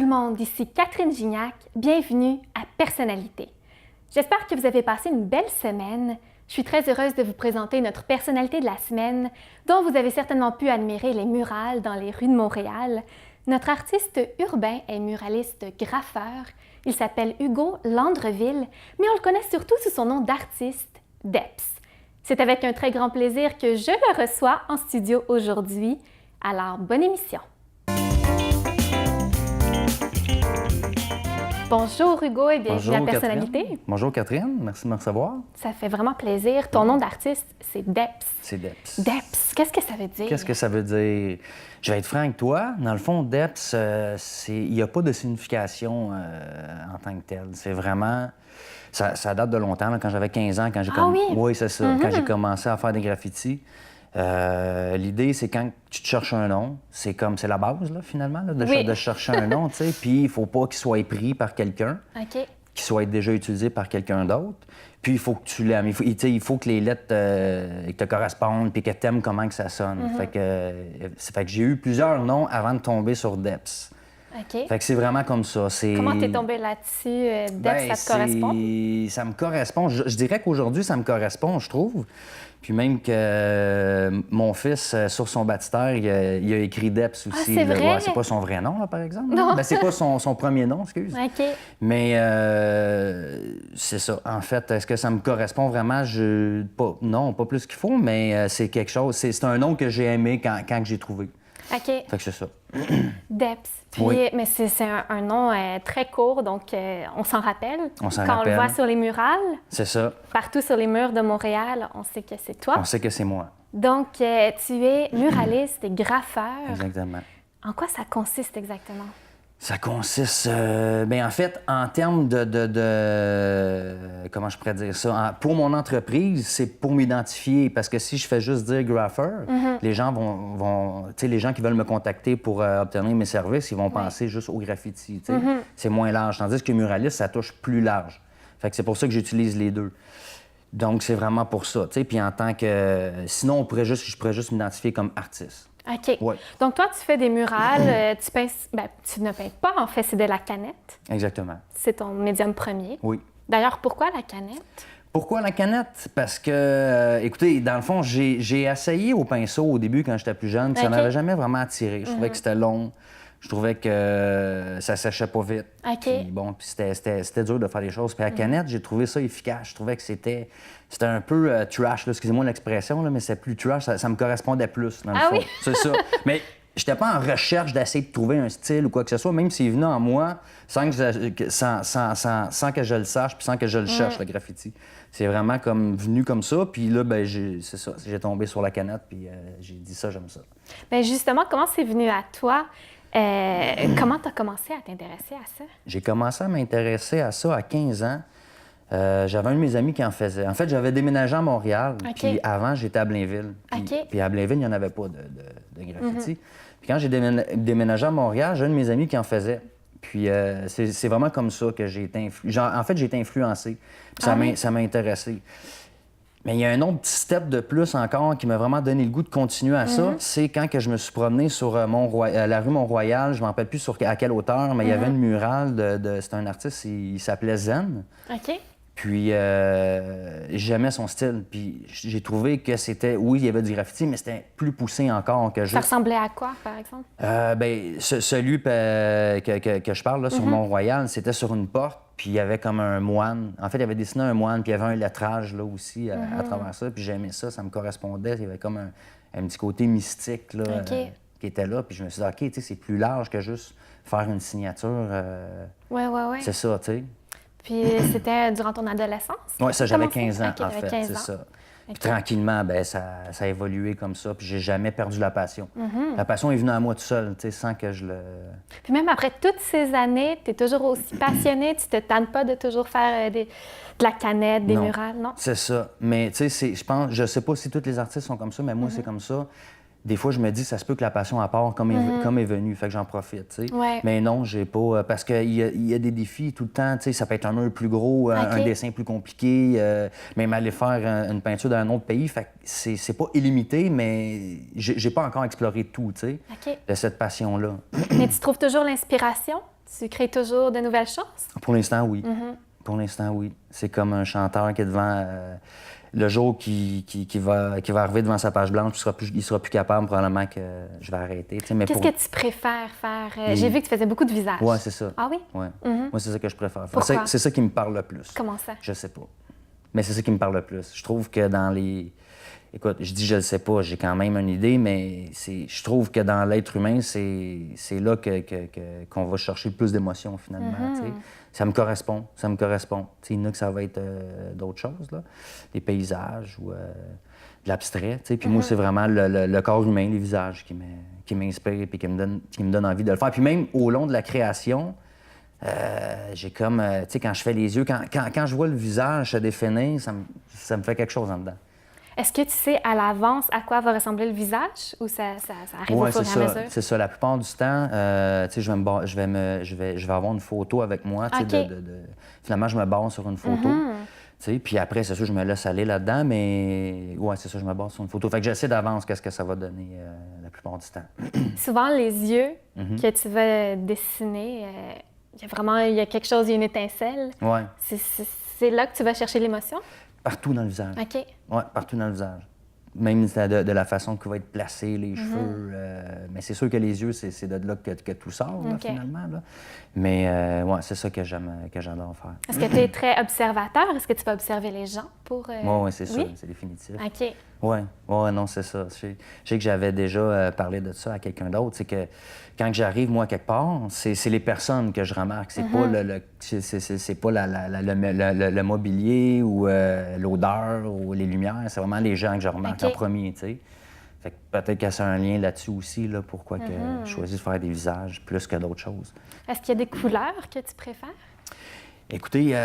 le monde, ici Catherine Gignac, bienvenue à Personnalité. J'espère que vous avez passé une belle semaine. Je suis très heureuse de vous présenter notre personnalité de la semaine, dont vous avez certainement pu admirer les murales dans les rues de Montréal. Notre artiste urbain est muraliste graffeur. Il s'appelle Hugo Landreville, mais on le connaît surtout sous son nom d'artiste, Deps. C'est avec un très grand plaisir que je le reçois en studio aujourd'hui. Alors, bonne émission! Bonjour Hugo et bienvenue à Personnalité. Catherine. Bonjour Catherine, merci de me recevoir. Ça fait vraiment plaisir. Ton nom d'artiste, c'est Deps. C'est Deps. Deps, qu'est-ce que ça veut dire? Qu'est-ce que ça veut dire? Je vais être franc avec toi. Dans le fond, Deps, il n'y a pas de signification en tant que telle. C'est vraiment... Ça date de longtemps, là, quand j'avais 15 ans, quand j'ai oui, c'est ça. Quand j'ai commencé à faire des graffitis. L'idée, c'est quand tu te cherches un nom, c'est la base, là, finalement, là, de chercher un nom, tu sais. Puis il faut pas qu'il soit pris par quelqu'un, qu'il soit déjà utilisé par quelqu'un d'autre. Puis il faut que tu l'aimes. Il faut que les lettres te correspondent puis que tu aimes comment que ça sonne. Fait que j'ai eu plusieurs noms avant de tomber sur Deps. Fait que c'est vraiment comme ça. Comment t'es tombé là-dessus? Deps, ça te correspond? Ça me correspond. Je dirais qu'aujourd'hui, ça me correspond, je trouve. Puis même que mon fils, sur son baptistère, il a écrit Deps aussi. Ah, c'est vrai? Ouais, c'est pas son vrai nom, là, par exemple. Non. Ben, c'est pas son premier nom, excuse. Mais c'est ça. En fait, est-ce que ça me correspond vraiment? Non, pas plus qu'il faut, mais c'est quelque chose. C'est un nom que j'ai aimé quand j'ai trouvé. Fait que c'est ça. Deps. Puis, mais c'est un nom très court, donc on s'en rappelle. Quand on le voit sur les murales. C'est ça. Partout sur les murs de Montréal, on sait que c'est toi. On sait que c'est moi. Donc, tu es muraliste et graffeur. Exactement. En quoi ça consiste exactement? Ça consiste, en fait, en termes comment je pourrais dire ça? Pour mon entreprise, c'est pour m'identifier, parce que si je fais juste dire graffeur, les gens les gens qui veulent me contacter pour obtenir mes services, ils vont penser juste au graffiti, C'est moins large, tandis que muraliste, ça touche plus large. Fait que c'est pour ça que j'utilise les deux. Donc, c'est vraiment pour ça, Puis en tant que... Sinon, je pourrais juste m'identifier comme artiste. OK. Ouais. Donc, toi, tu fais des murales, tu ne peins pas, en fait, c'est de la canette. Exactement. C'est ton médium premier. Oui. D'ailleurs, pourquoi la canette? Pourquoi la canette? Parce que, écoutez, dans le fond, j'ai essayé au pinceau au début quand j'étais plus jeune, puis ça m'avait jamais vraiment attiré. Je trouvais que c'était long. Je trouvais que ça séchait pas vite. Puis c'était dur de faire les choses. Puis à la canette, j'ai trouvé ça efficace. Je trouvais que c'était un peu trash, là, excusez-moi l'expression, là, mais c'est plus trash. Ça me correspondait plus, dans le fond. Oui? C'est ça. Mais j'étais pas en recherche d'essayer de trouver un style ou quoi que ce soit, même s'il est venu en moi sans que je le sache puis sans que je le cherche, le graffiti. C'est vraiment venu comme ça. Puis là, c'est ça. J'ai tombé sur la canette puis j'ai dit ça, j'aime ça. Bien, justement, comment c'est venu à toi? Comment tu as commencé à t'intéresser à ça? J'ai commencé à m'intéresser à ça à 15 ans. J'avais un de mes amis qui en faisait. En fait, j'avais déménagé à Montréal. Puis avant, j'étais à Blainville. Puis à Blainville, il n'y en avait pas de graffiti. Puis quand j'ai déménagé à Montréal, j'ai un de mes amis qui en faisait. Puis c'est vraiment comme ça que j'ai été En fait, j'ai été influencé. Puis ça m'a intéressé. Mais il y a un autre petit step de plus encore qui m'a vraiment donné le goût de continuer à ça. C'est quand que je me suis promené sur la rue Mont-Royal, je ne me rappelle plus à quelle hauteur, mais il y avait une murale c'était un artiste, il s'appelait Zen. Puis j'aimais son style. Puis j'ai trouvé que oui, il y avait du graffiti, mais c'était plus poussé encore que juste... Ça ressemblait à quoi, par exemple? Celui que je parle, là, sur Mont-Royal, c'était sur une porte. Puis il y avait comme un moine. En fait, il avait dessiné un moine, puis il y avait un lettrage là aussi à travers ça. Puis j'aimais ça me correspondait. Il y avait comme un petit côté mystique là, qui était là. Puis je me suis dit, OK, c'est plus large que juste faire une signature. C'est ça, tu sais. Puis c'était durant ton adolescence? Oui, ça, j'avais 15 ans, en fait, 15 c'est ans. ça. Puis tranquillement, ça a évolué comme ça, puis j'ai jamais perdu la passion. La passion est venue à moi tout seul, sans que je le... Puis même après toutes ces années, tu es toujours aussi passionné, tu te tannes pas de toujours faire de la canette, des murales, non? C'est ça. Mais tu sais, je sais pas si tous les artistes sont comme ça, mais moi, c'est comme ça. Des fois, je me dis, ça se peut que la passion à part comme est venue, fait que j'en profite, tu sais. Mais non, j'ai pas... Parce qu'il y a des défis tout le temps, tu sais, ça peut être un mur plus gros, un dessin plus compliqué, même aller faire une peinture dans un autre pays, fait que c'est pas illimité, mais j'ai pas encore exploré tout, tu sais, de cette passion-là. Mais tu trouves toujours l'inspiration? Tu crées toujours de nouvelles choses? Pour l'instant, oui. Pour l'instant, oui. C'est comme un chanteur qui est devant... le jour qui va arriver devant sa page blanche, il sera plus capable, probablement que je vais arrêter. Qu'est-ce que tu préfères faire? J'ai vu que tu faisais beaucoup de visages. Oui, c'est ça. Ah oui? Ouais. Moi, c'est ça que je préfère faire. Pourquoi? C'est ça qui me parle le plus. Comment ça? Je sais pas. Mais c'est ça qui me parle le plus. Je trouve que dans les... Écoute, je dis je le sais pas, j'ai quand même une idée, mais je trouve que dans l'être humain, c'est là qu'on va chercher le plus d'émotions, finalement. Ça me correspond, ça me correspond. Il y en a que ça va être d'autres choses, là, des paysages ou de l'abstrait. Puis moi, c'est vraiment le corps humain, les visages qui m'inspirent et qui me donne envie de le faire. Puis même au long de la création, j'ai comme, tu sais, quand je fais les yeux, quand je vois le visage se définir, ça me fait quelque chose en dedans. Est-ce que tu sais à l'avance à quoi va ressembler le visage ou ça arrive au fur et à mesure? C'est ça. La plupart du temps, je vais avoir une photo avec moi. Finalement, je me base sur une photo. Puis après, c'est sûr, je me laisse aller là-dedans, mais c'est ça, je me base sur une photo. Fait que j'essaie d'avance qu'est-ce que ça va donner la plupart du temps. Souvent, les yeux que tu vas dessiner, il y a quelque chose, il y a une étincelle. Oui. C'est là que tu vas chercher l'émotion? Partout dans le visage. OK. Oui, partout dans le visage. Même de la façon qu'il va être placé, les cheveux. Mais c'est sûr que les yeux, c'est de là que tout sort, là, finalement. Là. Mais c'est ça que j'adore faire. Est-ce que tu es très observateur? Est-ce que tu vas observer les gens pour... Oui, c'est ça. C'est définitif. OK. Oui, non, c'est ça. Je sais que j'avais déjà parlé de ça à quelqu'un d'autre. C'est que quand j'arrive, moi, quelque part, c'est les personnes que je remarque. C'est pas le mobilier ou l'odeur ou les lumières. C'est vraiment les gens que je remarque en premier, tu sais. Fait que peut-être que c'est un lien là-dessus aussi, là, pourquoi que je choisis de faire des visages plus que d'autres choses. Est-ce qu'il y a des couleurs que tu préfères? Écoutez,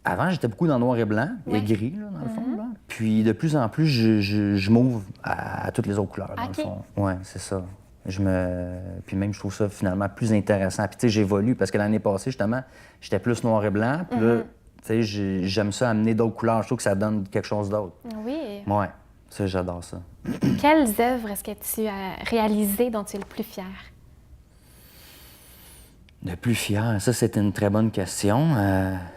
avant, j'étais beaucoup dans noir et blanc, et gris, là, dans le fond. Là. Puis de plus en plus, je m'ouvre à toutes les autres couleurs, dans le fond. Oui, c'est ça. Puis même, je trouve ça finalement plus intéressant. Puis tu sais, j'évolue parce que l'année passée, justement, j'étais plus noir et blanc. Puis là, tu sais, j'aime ça amener d'autres couleurs. Je trouve que ça donne quelque chose d'autre. Oui. Oui, ça, j'adore ça. Quelles œuvres est-ce que tu as réalisées dont tu es le plus fier? Le plus fier, ça, c'est une très bonne question.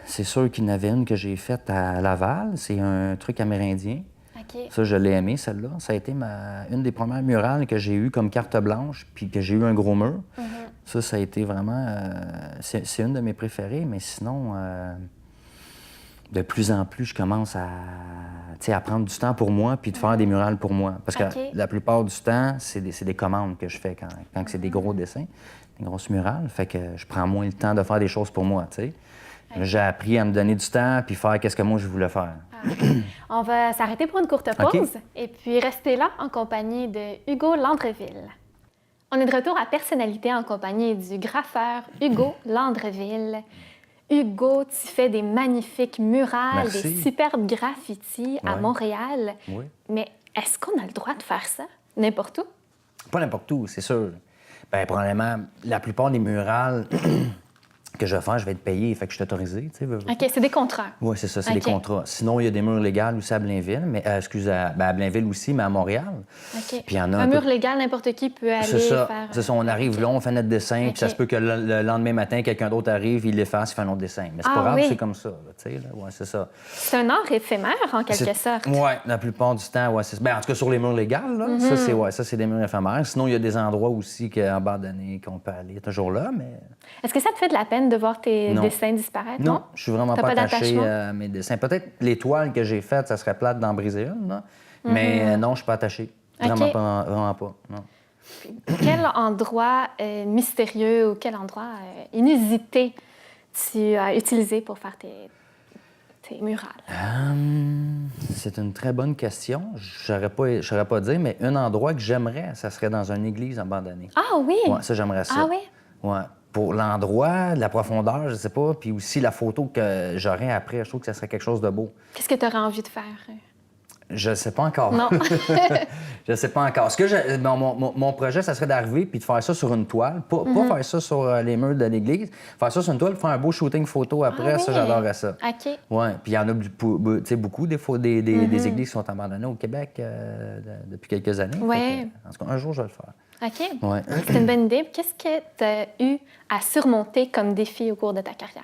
C'est sûr qu'il y en avait une que j'ai faite à Laval. C'est un truc amérindien. Okay. Ça, je l'ai aimé, celle-là. Ça a été une des premières murales que j'ai eues comme carte blanche, puis que j'ai eu un gros mur. Ça a été vraiment... c'est une de mes préférées, mais sinon, de plus en plus, je commence à prendre du temps pour moi puis de faire des murales pour moi. Parce que la plupart du temps, c'est des commandes que je fais quand c'est des gros dessins. Une grosse murale, fait que je prends moins le temps de faire des choses pour moi, tu sais. J'ai appris à me donner du temps puis faire qu'est-ce que moi je voulais faire. On va s'arrêter pour une courte pause et puis rester là en compagnie de Hugo Landreville. On est de retour à Personnalité en compagnie du graffeur Hugo Landreville. Hugo, tu fais des magnifiques murales, des superbes graffitis à Montréal. Oui. Mais est-ce qu'on a le droit de faire ça n'importe où? Pas n'importe où, c'est sûr. Bien, probablement, la plupart des murales que je vais faire, je vais être payé, fait que je suis autorisé, tu sais. OK, c'est des contrats. Oui, c'est ça, c'est des contrats. Sinon, il y a des murs légaux aussi à Blainville, mais à Blainville aussi, mais à Montréal. OK. Puis il y en a un mur légal, n'importe qui peut aller faire... C'est ça, on arrive là, on fait notre dessin, puis ça se peut que le lendemain matin, quelqu'un d'autre arrive, il l'efface, il fait un autre dessin. Mais c'est pas grave, c'est comme ça, tu sais, là. Ouais, c'est ça. C'est un art éphémère, en quelque sorte. Oui, la plupart du temps, oui. Ben, en tout cas, sur les murs légaux, là, ça, c'est des murs éphémères. Sinon, il y a des endroits aussi abandonnés qu'on peut aller toujours là, mais... Est-ce que ça te fait de la peine de voir tes dessins disparaître? Non, je suis vraiment pas attaché à mes dessins. Peut-être les toiles que j'ai faites, ça serait plate d'en briser une, là. Mais non, je suis pas attaché. Vraiment pas, non. Quel endroit mystérieux ou quel endroit inusité tu as utilisé pour faire tes murales? C'est une très bonne question. Je ne saurais pas dire, mais un endroit que j'aimerais, ça serait dans une église abandonnée. Ah oui? Ouais, ça, j'aimerais ça. Ah oui? Ouais. Pour l'endroit, la profondeur, je sais pas, puis aussi la photo que j'aurais après, je trouve que ça serait quelque chose de beau. Qu'est-ce que tu aurais envie de faire? Je sais pas encore. Non. Je sais pas encore. Mon projet, ça serait d'arriver puis de faire ça sur une toile. Pas faire ça sur les murs de l'église. Faire ça sur une toile, faire un beau shooting photo après. Ça, j'adorerais ça. OK. Oui. Puis il y en a beaucoup, des églises qui sont abandonnées au Québec depuis quelques années. Oui. En tout cas, un jour, je vais le faire. OK. Ouais. C'est une bonne idée. Qu'est-ce que tu as eu à surmonter comme défi au cours de ta carrière?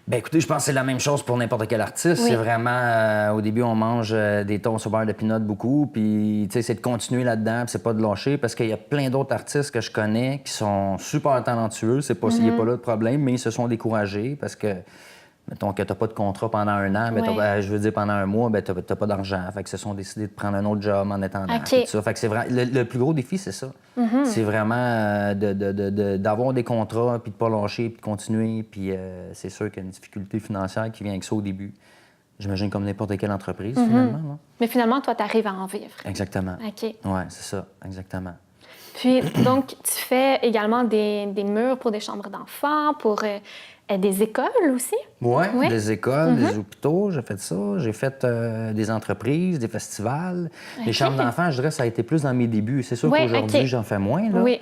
Bien, écoutez, je pense que c'est la même chose pour n'importe quel artiste. Oui. C'est vraiment, au début, on mange des toasts au beurre de pinot beaucoup, puis, tu sais, c'est de continuer là-dedans, puis c'est pas de lâcher, parce qu'il y a plein d'autres artistes que je connais qui sont super talentueux. C'est pas s'il n'y a pas là de problème, mais ils se sont découragés parce que, mettons que t'as pas de contrat pendant un an, mais je veux dire, pendant un mois, ben t'as pas d'argent. Fait que se sont décidés de prendre un autre job en attendant. OK. Tout ça. Fait que c'est vraiment... Le plus gros défi, c'est ça. C'est vraiment d'avoir des contrats, puis de pas lâcher, puis de continuer. Puis c'est sûr qu'il y a une difficulté financière qui vient avec ça au début. J'imagine comme n'importe quelle entreprise, finalement. Non? Mais finalement, toi, tu arrives à en vivre. Exactement. OK. Oui, c'est ça, exactement. Puis, donc, tu fais également des murs pour des chambres d'enfants, pour des écoles aussi? Oui, des écoles, des hôpitaux, j'ai fait ça. J'ai fait des entreprises, des festivals. Okay. Les chambres d'enfants, je dirais, ça a été plus dans mes débuts. C'est sûr qu'aujourd'hui, j'en fais moins, là. Oui.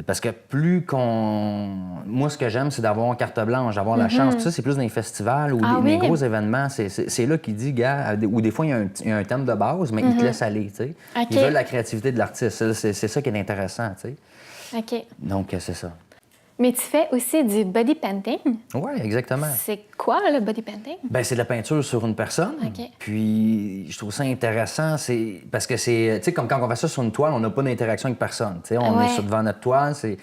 Parce que plus qu'on... Moi, ce que j'aime, c'est d'avoir carte blanche, d'avoir la chance. Puis ça, c'est plus dans les festivals ou les gros événements. C'est là qu'il dit, gars, ou des fois, il y a un thème de base, mais il te laisse aller, tu sais. Okay. Ils veulent la créativité de l'artiste. C'est ça qui est intéressant, tu sais. OK. Donc, c'est ça. Mais tu fais aussi du body painting. Oui, exactement. C'est quoi, le body painting? Bien, c'est de la peinture sur une personne. OK. Puis, je trouve ça intéressant, parce que c'est... Tu sais, comme quand on fait ça sur une toile, on n'a pas d'interaction avec personne. Tu sais, on est devant notre toile, c'est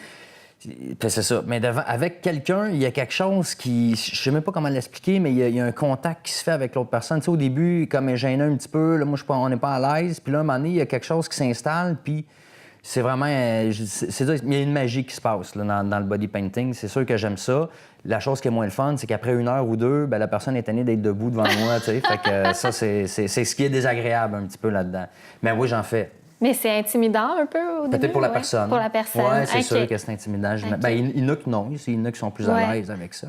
ça. Mais avec quelqu'un, il y a quelque chose qui... Je sais même pas comment l'expliquer, mais il y a un contact qui se fait avec l'autre personne. Tu sais, au début, comme gêné un petit peu, là, moi, on n'est pas à l'aise. Puis là, à un moment donné, il y a quelque chose qui s'installe, puis... C'est vraiment... il y a une magie qui se passe là, dans le body painting. C'est sûr que j'aime ça. La chose qui est moins le fun, c'est qu'après 1 heure ou 2, ben, la personne est tannée d'être debout devant moi. Fait que ça, c'est ce qui est désagréable un petit peu là-dedans. Mais oui, j'en fais. Mais c'est intimidant un peu au début? Peut-être pour la personne. Pour la personne. Oui, c'est sûr que c'est intimidant. Ben, il y en a qui non. Il y en a qui sont plus à l'aise avec ça.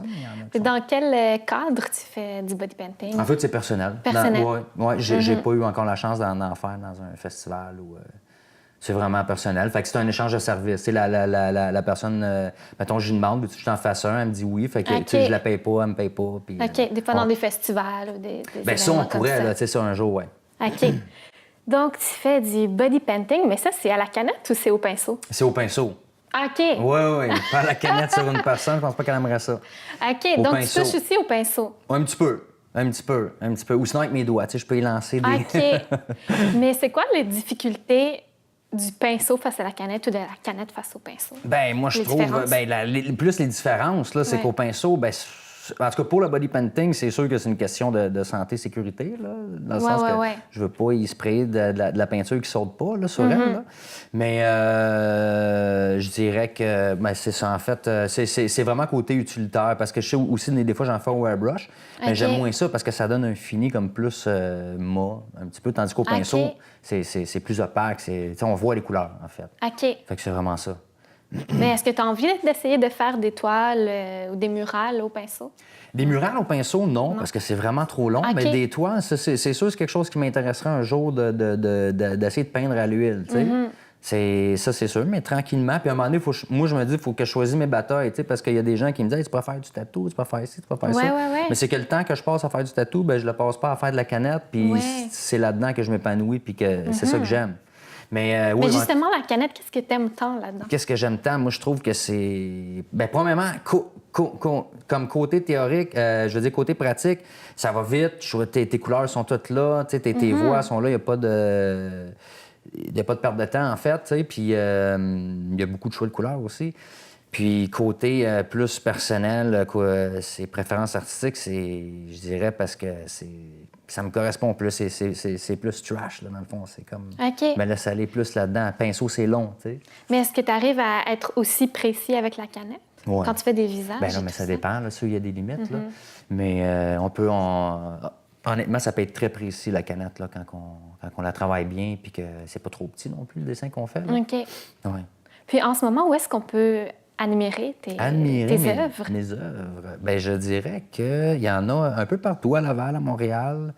Mais Dans quel cadre tu fais du body painting? En fait, c'est personnel. Personnel? Oui. J'ai pas eu encore la chance d'en faire dans un festival ou... C'est vraiment personnel. Fait que c'est un échange de services. La personne, mettons, je lui demande, veux-tu que je t'en fasse un? Elle me dit oui. Fait que je la paye pas, elle me paye pas. Puis, OK. Des fois dans des festivals ou des bien, ça, on pourrait, là, tu sais, ça un jour, oui. OK. Donc, tu fais du body painting, mais ça, c'est à la canette ou c'est au pinceau? C'est au pinceau. OK. Oui. Faire la canette sur une personne, je pense pas qu'elle aimerait ça. OK. Donc, pinceau. Tu touches aussi au pinceau? Un petit peu. Un petit peu. Ou sinon, avec mes doigts, tu sais, je peux y lancer des... OK. Mais c'est quoi les difficultés du pinceau face à la canette ou de la canette face au pinceau? Bien, moi, je trouve... plus les différences, là, c'est qu'au pinceau, bien, en tout cas, pour le body painting, c'est sûr que c'est une question de santé-sécurité, là, dans le sens que je veux pas y sprayer de la peinture qui saute pas, là, sur elle, là. Mais je dirais que c'est ça, en fait, c'est vraiment côté utilitaire, parce que je sais aussi, des fois, j'en fais au airbrush, mais j'aime moins ça parce que ça donne un fini comme plus mat, un petit peu, tandis qu'au pinceau, c'est plus opaque, on voit les couleurs, en fait. OK. Fait que c'est vraiment ça. Mais est-ce que tu as envie d'essayer de faire des toiles ou des murales au pinceau? Des murales au pinceau, non. Parce que c'est vraiment trop long. Mais des toiles, c'est sûr, c'est quelque chose qui m'intéresserait un jour d'essayer de peindre à l'huile, tu sais. Ça, c'est sûr, mais tranquillement. Puis à un moment donné, moi, je me dis, il faut que je choisisse mes batailles, tu sais, parce qu'il y a des gens qui me disent, hey, tu peux faire du tatou, tu peux faire ci, tu peux faire ça. Mais c'est que le temps que je passe à faire du tatou, ben je le passe pas à faire de la canette, puis c'est là-dedans que je m'épanouis, puis que c'est ça que j'aime. Mais justement, la canette, qu'est-ce que tu aimes tant là-dedans? Qu'est-ce que j'aime tant? Moi, je trouve que c'est... Bien, premièrement, comme côté théorique, je veux dire côté pratique, ça va vite. Tes couleurs sont toutes là, tes voix sont là, il n'y a pas de... Il n'y a pas de perte de temps, en fait, tu sais. Puis il y a beaucoup de choix de couleurs aussi. Puis côté plus personnel, ses préférences artistiques, je dirais parce que ça me correspond plus. C'est plus trash, là, dans le fond. C'est comme... OK. Me laisse aller plus là-dedans. Pinceau, c'est long, tu sais. Mais est-ce que tu arrives à être aussi précis avec la canette? Ouais. Quand tu fais des visages? Bien non, mais ça dépend, là. Il y a des limites, là. Mais on peut... Honnêtement, ça peut être très précis, la canette, là, quand on la travaille bien, puis que c'est pas trop petit non plus, le dessin qu'on fait. Là. OK. Ouais. Puis en ce moment, où est-ce qu'on peut admirer tes œuvres? Mes œuvres? Bien, je dirais qu'il y en a un peu partout, à Laval, à Montréal.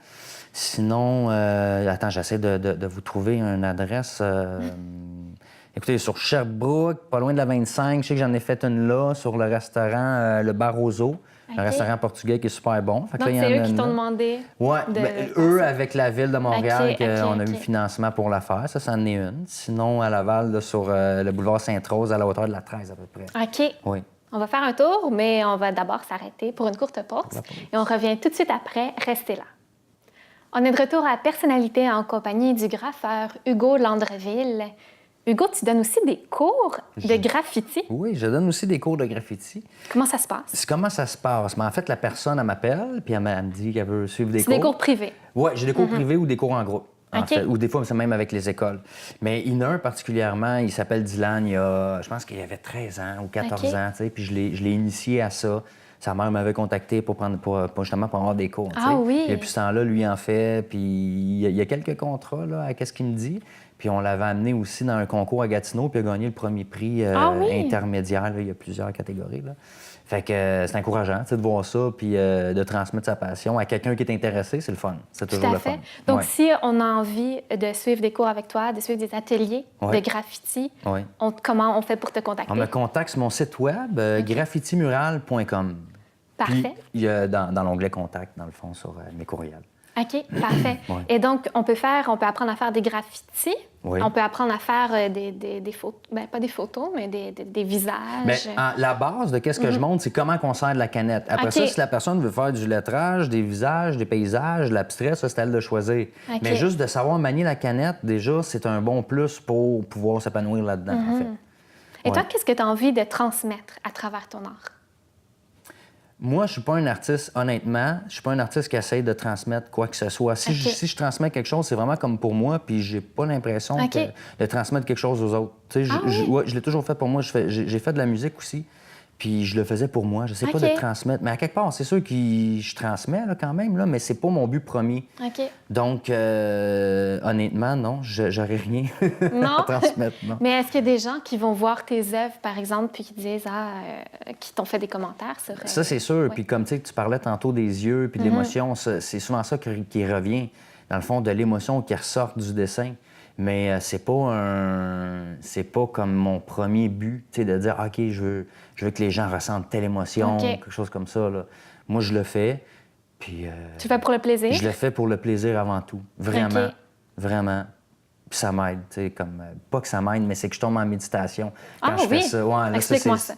Sinon, attends, j'essaie de vous trouver une adresse. Écoutez, sur Sherbrooke, pas loin de la 25, je sais que j'en ai fait une là, sur le restaurant Le Barroso, un restaurant portugais qui est super bon. Donc, c'est eux qui t'ont demandé? Oui, eux, avec la Ville de Montréal, on a eu le financement pour la faire. Ça, c'en est une. Sinon, à Laval, là, sur le boulevard Sainte-Rose, à la hauteur de la 13 à peu près. OK. Oui. On va faire un tour, mais on va d'abord s'arrêter pour une courte pause. Et on revient tout de suite après. Restez là. On est de retour à Personnalité en compagnie du graffeur Hugo Landreville. Hugo, tu donnes aussi des cours de graffiti? Oui, je donne aussi des cours de graffiti. Comment ça se passe? Comment ça se passe? Mais en fait, la personne, elle m'appelle, puis elle me dit qu'elle veut suivre des cours. C'est des cours privés? Oui, j'ai des cours privés ou des cours en groupe. En fait, ou des fois, c'est même avec les écoles. Mais il y en a un particulièrement, il s'appelle Dylan, je pense qu'il avait 13 ans ou 14 ans, tu sais, puis je l'ai initié à ça. Sa mère m'avait contacté pour justement pour avoir des cours. Ah oui? Et puis ce temps-là, lui en fait, puis il y a quelques contrats là, à qu'est-ce qu'il me dit. Puis on l'avait amené aussi dans un concours à Gatineau, puis il a gagné le premier prix intermédiaire. Là, il y a plusieurs catégories. Là. Fait que c'est encourageant de voir ça, puis de transmettre sa passion à quelqu'un qui est intéressé, c'est le fun. C'est toujours le fun. Donc, si on a envie de suivre des cours avec toi, de suivre des ateliers de graffiti, comment on fait pour te contacter? On me contacte sur mon site web, graffitimural.com. Parfait. Puis, il y a dans l'onglet Contact, dans le fond, sur mes courriels. OK, parfait. Et donc, on peut apprendre à faire des graffitis. Oui. On peut apprendre à faire des photos, bien, pas des photos, mais des visages. Bien, la base de qu'est-ce que je montre, c'est comment on sert de la canette. Après ça, si la personne veut faire du lettrage, des visages, des paysages, de l'abstrait, ça, c'est à elle de choisir. Mais juste de savoir manier la canette, déjà, c'est un bon plus pour pouvoir s'épanouir là-dedans, en fait. Et toi, qu'est-ce que tu as envie de transmettre à travers ton art? Moi, je suis pas un artiste, honnêtement. Je suis pas un artiste qui essaye de transmettre quoi que ce soit. Si je transmets quelque chose, c'est vraiment comme pour moi, puis j'ai pas l'impression de transmettre quelque chose aux autres. Tu sais, je l'ai toujours fait pour moi. J'ai fait de la musique aussi, puis je le faisais pour moi. Je sais pas de transmettre. Mais à quelque part, c'est sûr que je transmets là, quand même, là, mais c'est pas mon but premier. Donc, honnêtement, non, j'aurais rien à transmettre. Non. Mais est-ce qu'il y a des gens qui vont voir tes œuvres, par exemple, puis qui disent, qui t'ont fait des commentaires sur... Ça, c'est sûr. Puis comme tu parlais tantôt des yeux puis de l'émotion, c'est souvent ça qui revient, dans le fond, de l'émotion qui ressort du dessin. Mais c'est pas comme mon premier but, tu sais, de dire, OK, je veux que les gens ressentent telle émotion, quelque chose comme ça, là. Moi, je le fais, puis... Tu le fais pour le plaisir? Je le fais pour le plaisir avant tout. Vraiment. Vraiment. Puis ça m'aide, tu sais, comme... Pas que ça m'aide, mais c'est que je tombe en méditation quand je fais ça. Ouais, explique-moi ça.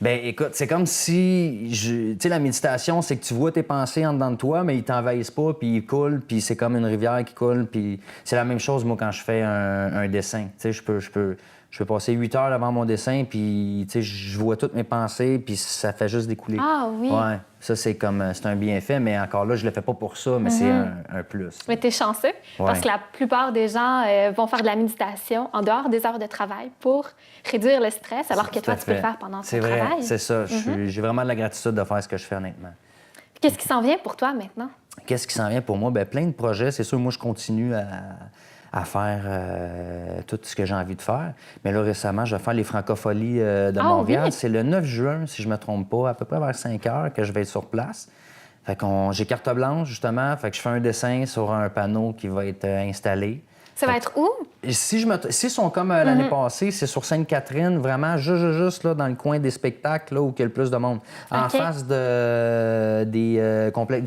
Bien, écoute, c'est comme si... Tu sais, la méditation, c'est que tu vois tes pensées en dedans de toi, mais ils t'envahissent pas, puis ils coulent, puis c'est comme une rivière qui coule, puis c'est la même chose, moi, quand je fais un dessin. Tu sais, je peux passer 8 heures devant mon dessin, puis, tu sais, je vois toutes mes pensées, puis ça fait juste découler. Ah oui? Ouais, ça, c'est un bienfait, mais encore là, je le fais pas pour ça, mais c'est un plus. Mais t'es chanceux, parce que la plupart des gens vont faire de la méditation en dehors des heures de travail pour réduire le stress, alors que toi, tu peux le faire pendant ton travail. C'est ça. J'ai vraiment de la gratitude de faire ce que je fais, honnêtement. Qu'est-ce qui s'en vient pour toi maintenant? Qu'est-ce qui s'en vient pour moi? Bien, plein de projets. C'est sûr, moi, je continue à faire tout ce que j'ai envie de faire. Mais là, récemment, je vais faire les Francopholies de Montréal. Oui. C'est le 9 juin, si je me trompe pas, à peu près vers 5 heures que je vais être sur place. Fait j'ai carte blanche, justement. Fait que je fais un dessin sur un panneau qui va être installé. Ça va être où? S'ils sont comme l'année passée, c'est sur Sainte-Catherine, vraiment juste là, dans le coin des spectacles, là, où il y a le plus de monde. En face du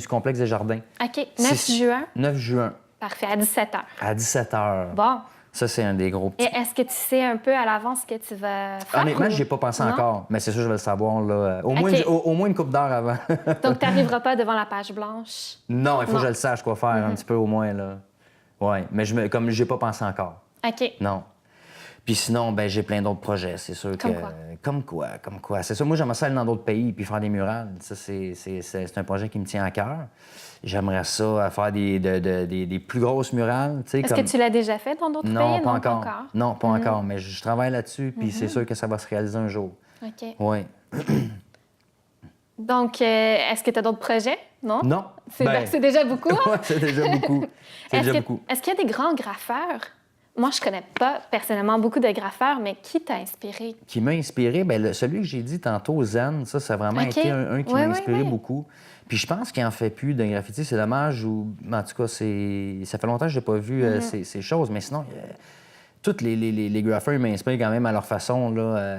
complexe des Jardins. OK. 9 juin? 9 juin. Parfait. À 17h. À 17h. Bon. Ça, c'est un des gros petits. Et est-ce que tu sais un peu à l'avance ce que tu vas faire? Honnêtement, je n'y ai pas pensé encore, mais c'est sûr que je vais le savoir là, au moins une couple d'heures avant. Donc, tu n'arriveras pas devant la page blanche? Non, il faut que je le sache quoi faire un petit peu au moins, là. Oui, mais comme j'ai pas pensé encore. OK. Non. Puis sinon, ben j'ai plein d'autres projets, c'est sûr que... Comme quoi? C'est ça, moi, j'aimerais ça aller dans d'autres pays puis faire des murales. Ça, c'est un projet qui me tient à cœur. J'aimerais ça faire des plus grosses murales. Est-ce que tu l'as déjà fait dans d'autres pays? Non, pas encore. Non, pas encore, mais je travaille là-dessus, puis c'est sûr que ça va se réaliser un jour. OK. Oui. Donc, est-ce que tu as d'autres projets? Non? Non. C'est déjà beaucoup? Oui, c'est déjà beaucoup. Est-ce qu'il y a des grands graffeurs Moi, je connais pas personnellement beaucoup de graffeurs, mais qui t'a inspiré? Qui m'a inspiré? Bien, celui que j'ai dit tantôt, Zen, ça a vraiment été un qui m'a inspiré beaucoup. Puis je pense qu'il en fait plus de graffiti. C'est dommage. En tout cas, ça fait longtemps que je n'ai pas vu ces choses. Mais sinon, tous les graffeurs m'inspirent quand même à leur façon. Là.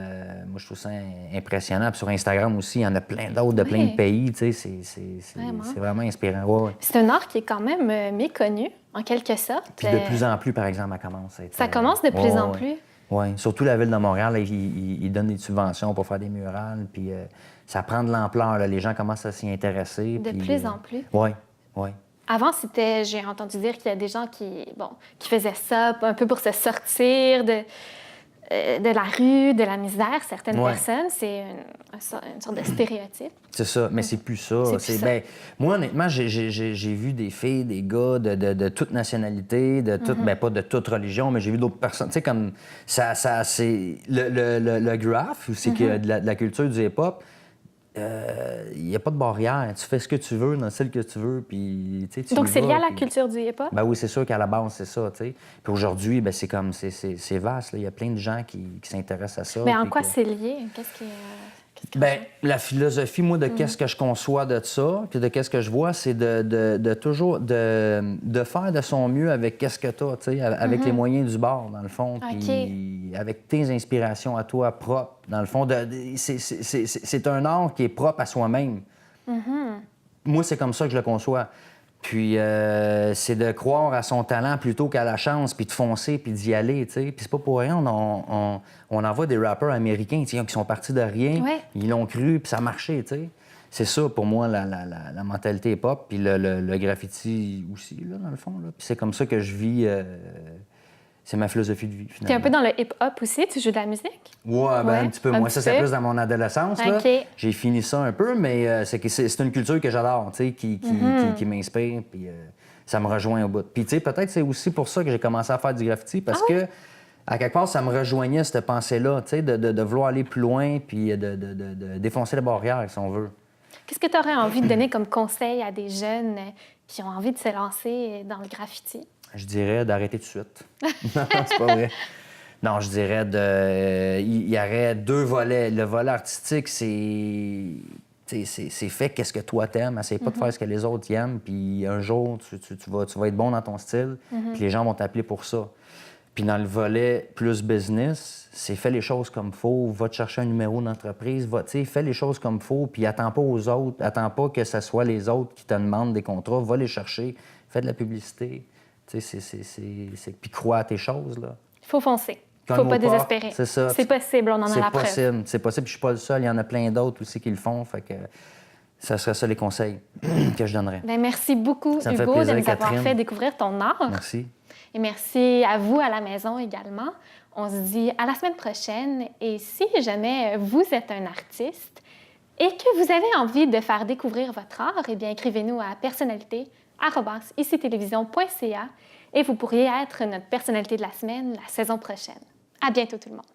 Moi, je trouve ça impressionnant. Puis sur Instagram aussi, il y en a plein d'autres de plein de pays. C'est vraiment inspirant. Ouais. C'est un art qui est quand même méconnu, en quelque sorte. Puis de plus en plus, par exemple, ça commence à être... Ça commence de plus en plus? Oui. Surtout la Ville de Montréal, ils donnent des subventions pour faire des murales. Puis ça prend de l'ampleur. Les gens commencent à s'y intéresser. De plus en plus? Oui. Avant, j'ai entendu dire qu'il y a des gens qui faisaient ça un peu pour se sortir de la rue, de la misère. Certaines personnes, c'est une sorte de stéréotype. C'est ça, mais c'est plus ça. Moi, honnêtement, j'ai vu des filles, des gars de toute nationalité, de toute, pas de toute religion, mais j'ai vu d'autres personnes. Tu sais, comme ça c'est le graph, c'est que de la culture du hip-hop. Il n'y a pas de barrière. Tu fais ce que tu veux dans le style que tu veux. Puis, donc, c'est lié à la culture du hip-hop? Ben oui, c'est sûr qu'à la base, c'est ça. T'sais. Puis aujourd'hui, c'est comme c'est vaste. Là. Il y a plein de gens qui s'intéressent à ça. Mais en quoi c'est lié? Qu'est-ce qui la philosophie, moi, de qu'est-ce que je conçois de ça, puis de qu'est-ce que je vois, c'est de toujours de faire de son mieux avec qu'est-ce que tu as, avec les moyens du bord, dans le fond, puis avec tes inspirations à toi propres, dans le fond. C'est un art qui est propre à soi-même. Moi, c'est comme ça que je le conçois. Puis c'est de croire à son talent plutôt qu'à la chance, puis de foncer, puis d'y aller, tu sais. Puis c'est pas pour rien, on en voit des rappeurs américains, qui sont partis de rien, ils l'ont cru, puis ça a marché, tu sais. C'est ça, pour moi, la mentalité hip-hop, puis le graffiti aussi, là, dans le fond. Là. Puis c'est comme ça que je vis... c'est ma philosophie de vie, finalement. Tu es un peu dans le hip-hop aussi? Tu joues de la musique? Oui, un petit peu. Moi, ça, c'est plus dans mon adolescence. Là. J'ai fini ça un peu, mais c'est une culture que j'adore, tu sais, qui m'inspire, puis ça me rejoint au bout. Puis, tu sais, peut-être c'est aussi pour ça que j'ai commencé à faire du graffiti, parce que, à quelque part, ça me rejoignait, cette pensée-là, tu sais, de vouloir aller plus loin, puis de défoncer les barrières, si on veut. Qu'est-ce que tu aurais envie de donner comme conseil à des jeunes qui ont envie de se lancer dans le graffiti? Je dirais d'arrêter tout de suite. Non, c'est pas vrai. Non, je dirais il y aurait deux volets. Le volet artistique, c'est fait qu'est-ce que toi t'aimes. Essaye pas de faire ce que les autres aiment. Puis un jour, tu vas être bon dans ton style. Puis les gens vont t'appeler pour ça. Puis dans le volet plus business, c'est fais les choses comme faut. Va te chercher un numéro d'entreprise. Fais les choses comme faut. Puis attends pas aux autres. Attends pas que ce soit les autres qui te demandent des contrats. Va les chercher. Fais de la publicité. Puis crois à tes choses, là. Il faut foncer. Il ne faut pas désespérer. C'est ça. C'est possible, on en a la preuve. C'est possible. Je suis pas le seul. Il y en a plein d'autres aussi qui le font. Fait que ça serait ça les conseils que je donnerais. Bien, merci beaucoup, ça me Hugo, fait plaisir, de nous avoir Catherine. fait découvrir ton art. Merci. Et merci à vous à la maison également. On se dit à la semaine prochaine. Et si jamais vous êtes un artiste et que vous avez envie de faire découvrir votre art, eh bien, écrivez-nous à personnalité@ictélévision.ca et vous pourriez être notre personnalité de la semaine la saison prochaine. À bientôt tout le monde.